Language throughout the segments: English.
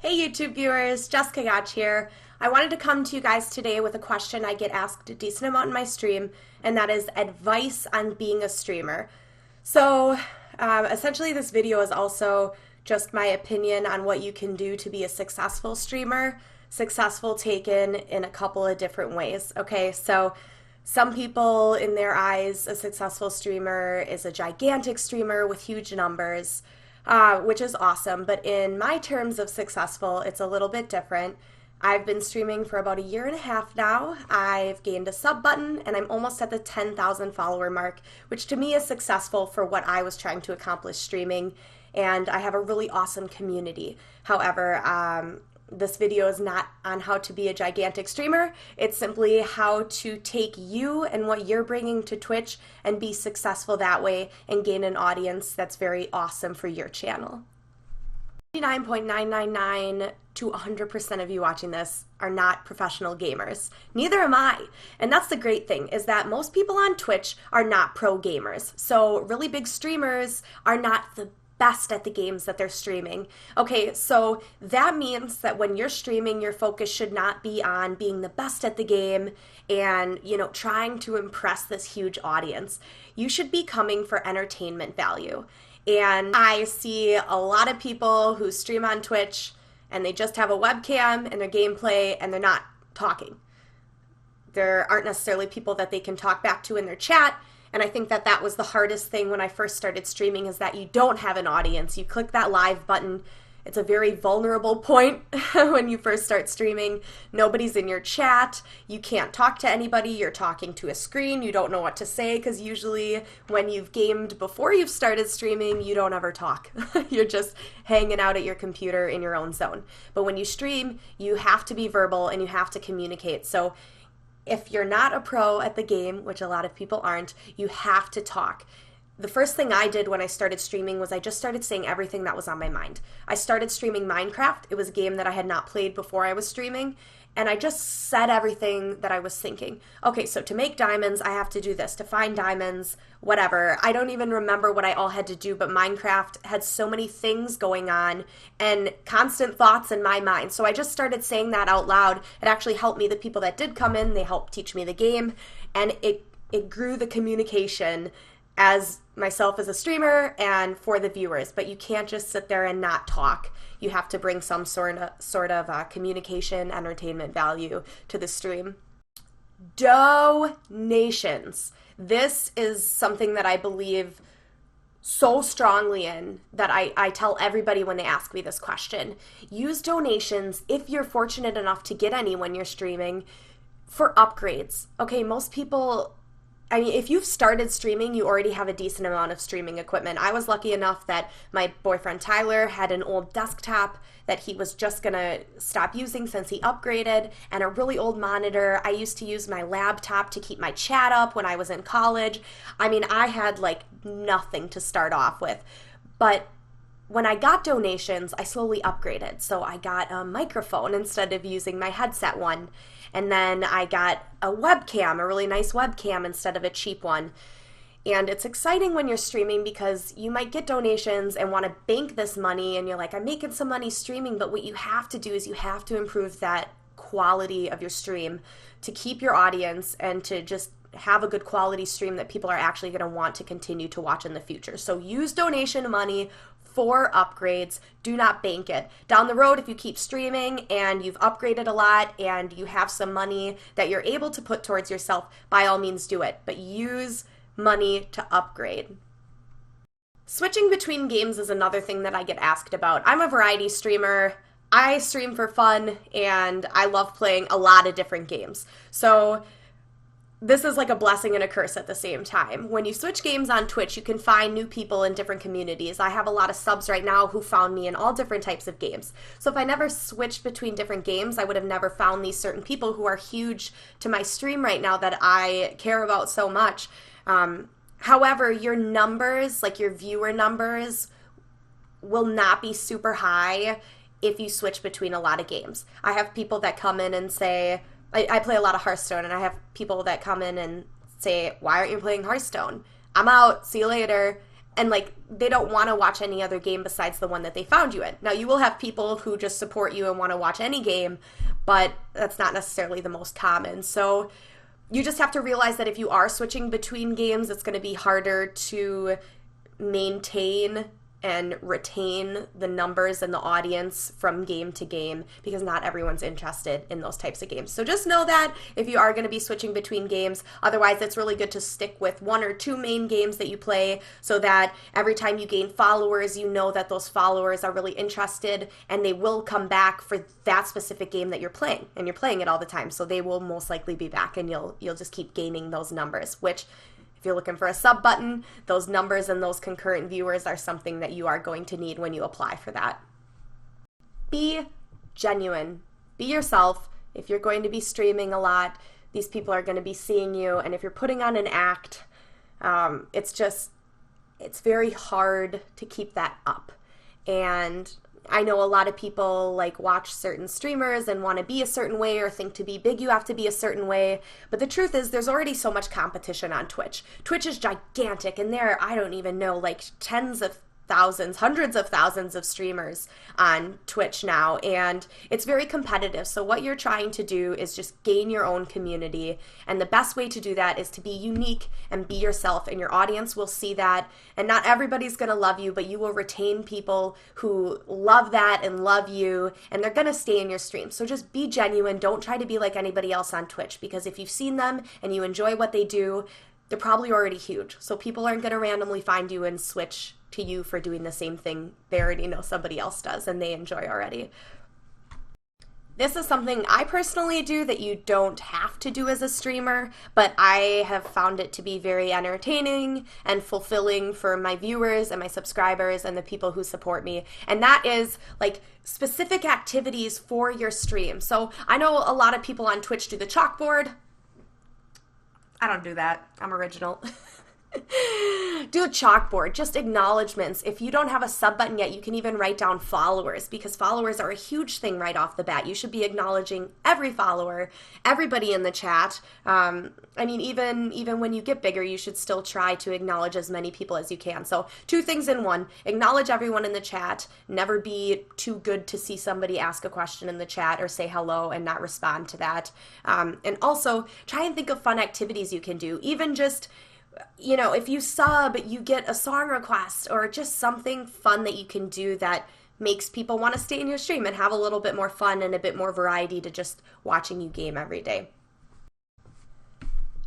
Hey YouTube viewers, Jessica Gotch here. I wanted to come to you guys today with a question I get asked a decent amount in my stream, and that is advice on being a streamer. So, essentially, this video is also just my opinion on what you can do to be a successful streamer. Successful taken in a couple of different ways. Okay, so some people, in their eyes, a successful streamer is a gigantic streamer with huge numbers, which is awesome. But in my terms of successful, it's a little bit different. I've been streaming for about a year and a half now. I've gained a sub button and I'm almost at the 10,000 follower mark, which to me is successful for what I was trying to accomplish streaming. And I have a really awesome community. However, this video is not on how to be a gigantic streamer. It's simply how to take you and what you're bringing to Twitch and be successful that way and gain an audience that's very awesome for your channel. 99.999 to 100% of you watching this are not professional gamers. Neither am I. And that's the great thing, is that most people on Twitch are not pro gamers. So really big streamers are not the best at the games that they're streaming. Okay, so that means that when you're streaming, your focus should not be on being the best at the game and, trying to impress this huge audience. You should be coming for entertainment value. And I see a lot of people who stream on Twitch and they just have a webcam and their gameplay and they're not talking. There aren't necessarily people that they can talk back to in their chat. And I think that that was the hardest thing when I first started streaming, is that you don't have an audience. You click that live button. It's a very vulnerable point when you first start streaming. Nobody's in your chat. You can't talk to anybody. You're talking to a screen. You don't know what to say, because usually when you've gamed before you've started streaming, you don't ever talk. You're just hanging out at your computer in your own zone. But when you stream, you have to be verbal and you have to communicate. So if you're not a pro at the game, which a lot of people aren't, you have to talk. The first thing I did when I started streaming was I just started saying everything that was on my mind. I started streaming Minecraft. It was a game that I had not played before I was streaming, and I just said everything that I was thinking. Okay, so to make diamonds, I have to do this. To find diamonds, whatever. I don't even remember what I all had to do, but Minecraft had so many things going on and constant thoughts in my mind. So I just started saying that out loud. It actually helped me. The people that did come in, they helped teach me the game, and it grew the communication as myself as a streamer and for the viewers. But you can't just sit there and not talk. You have to bring some sort of communication, entertainment value to the stream. Donations. This is something that I believe so strongly in, that I tell everybody when they ask me this question. Use donations, if you're fortunate enough to get any when you're streaming, for upgrades. Okay, most people, if you've started streaming, you already have a decent amount of streaming equipment. I was lucky enough that my boyfriend Tyler had an old desktop that he was just gonna stop using since he upgraded, and a really old monitor. I used to use my laptop to keep my chat up when I was in college. I had like nothing to start off with. But when I got donations, I slowly upgraded. So I got a microphone instead of using my headset one. And then I got a webcam, a really nice webcam instead of a cheap one. And it's exciting when you're streaming, because you might get donations and want to bank this money, and you're like, I'm making some money streaming, but what you have to do is you have to improve that quality of your stream to keep your audience and to just have a good quality stream that people are actually going to want to continue to watch in the future. So use donation money for upgrades. Do not bank it. Down the road, if you keep streaming and you've upgraded a lot and you have some money that you're able to put towards yourself, by all means do it. But use money to upgrade. Switching between games is another thing that I get asked about. I'm a variety streamer. I stream for fun and I love playing a lot of different games. So this is like a blessing and a curse at the same time. When you switch games on Twitch, you can find new people in different communities. I have a lot of subs right now who found me in all different types of games. So if I never switched between different games, I would have never found these certain people who are huge to my stream right now that I care about so much. However, your numbers, like your viewer numbers, will not be super high if you switch between a lot of games. I have people that come in and say, I play a lot of Hearthstone, and I have people that come in and say, why aren't you playing Hearthstone? I'm out, see you later. and like they don't want to watch any other game besides the one that they found you in. Now you will have people who just support you and want to watch any game, but that's not necessarily the most common. So you just have to realize that if you are switching between games, it's going to be harder to maintain and retain the numbers and the audience from game to game because not everyone's interested in those types of games. So just know that if you are going to be switching between games, otherwise it's really good to stick with one or two main games that you play so that every time you gain followers, you know that those followers are really interested and they will come back for that specific game that you're playing, and you're playing it all the time. So they will most likely be back and you'll just keep gaining those numbers, which if you're looking for a sub button, those numbers and those concurrent viewers are something that you are going to need when you apply for that. Be genuine. Be yourself. If you're going to be streaming a lot, these people are going to be seeing you. And if you're putting on an act, it's very hard to keep that up. And I know a lot of people like watch certain streamers and want to be a certain way or think to be big you have to be a certain way. But the truth is there's already so much competition on Twitch. Twitch is gigantic and there are, I don't even know, like tens of thousands, hundreds of thousands of streamers on Twitch now, and it's very competitive. So what you're trying to do is just gain your own community, and the best way to do that is to be unique and be yourself, and your audience will see that. And not everybody's going to love you, but you will retain people who love that and love you, and they're going to stay in your stream. So just be genuine. Don't try to be like anybody else on Twitch, because if you've seen them and you enjoy what they do, they're probably already huge. So people aren't going to randomly find you and switch to you for doing the same thing they already know somebody else does and they enjoy already. This is something I personally do that you don't have to do as a streamer, but I have found it to be very entertaining and fulfilling for my viewers and my subscribers and the people who support me. And that is like specific activities for your stream. So I know a lot of people on Twitch do the chalkboard. I don't do that. I'm original. Do a chalkboard, just acknowledgments. If you don't have a sub button yet, you can even write down followers, because followers are a huge thing right off the bat. You should be acknowledging every follower, everybody in the chat. I mean, even when you get bigger, you should still try to acknowledge as many people as you can. So 2 things in one: acknowledge everyone in the chat. Never be too good to see somebody ask a question in the chat or say hello and not respond to that. And also try and think of fun activities you can do. Even just, you know, if you sub, you get a song request or just something fun that you can do that makes people want to stay in your stream and have a little bit more fun and a bit more variety to just watching you game every day.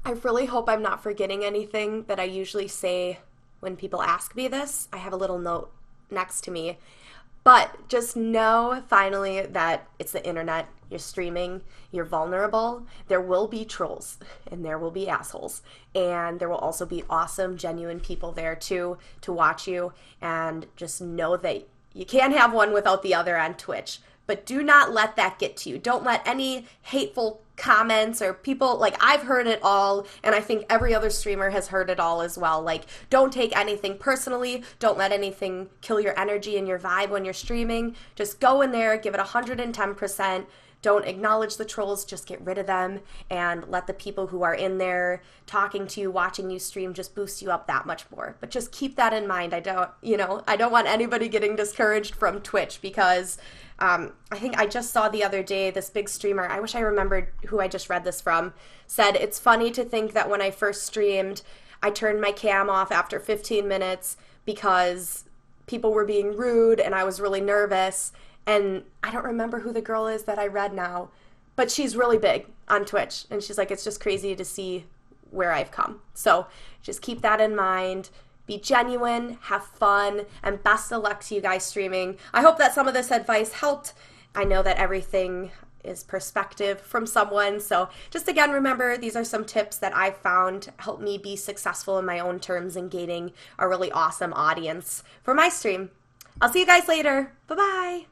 I really hope I'm not forgetting anything that I usually say when people ask me this. I have a little note next to me. But just know, finally, that it's the internet. You're streaming. You're vulnerable. There will be trolls, and there will be assholes. And there will also be awesome, genuine people there, too, to watch you. And just know that you can't have one without the other on Twitch. But do not let that get to you. Don't let any hateful comments or people, like, I've heard it all, and I think every other streamer has heard it all as well. Like, don't take anything personally. Don't let anything kill your energy and your vibe when you're streaming. Just go in there, give it 110%. Don't acknowledge the trolls, just get rid of them, and let the people who are in there talking to you, watching you stream, just boost you up that much more. But just keep that in mind. I don't want anybody getting discouraged from Twitch, because I think I just saw the other day this big streamer, I wish I remembered who I just read this from, said, "It's funny to think that when I first streamed, I turned my cam off after 15 minutes because people were being rude and I was really nervous." And I don't remember who the girl is that I read now, but she's really big on Twitch. And she's like, it's just crazy to see where I've come. So just keep that in mind. Be genuine, have fun, and best of luck to you guys streaming. I hope that some of this advice helped. I know that everything is perspective from someone. So just again, remember, these are some tips that I've found help me be successful in my own terms and gaining a really awesome audience for my stream. I'll see you guys later. Bye-bye.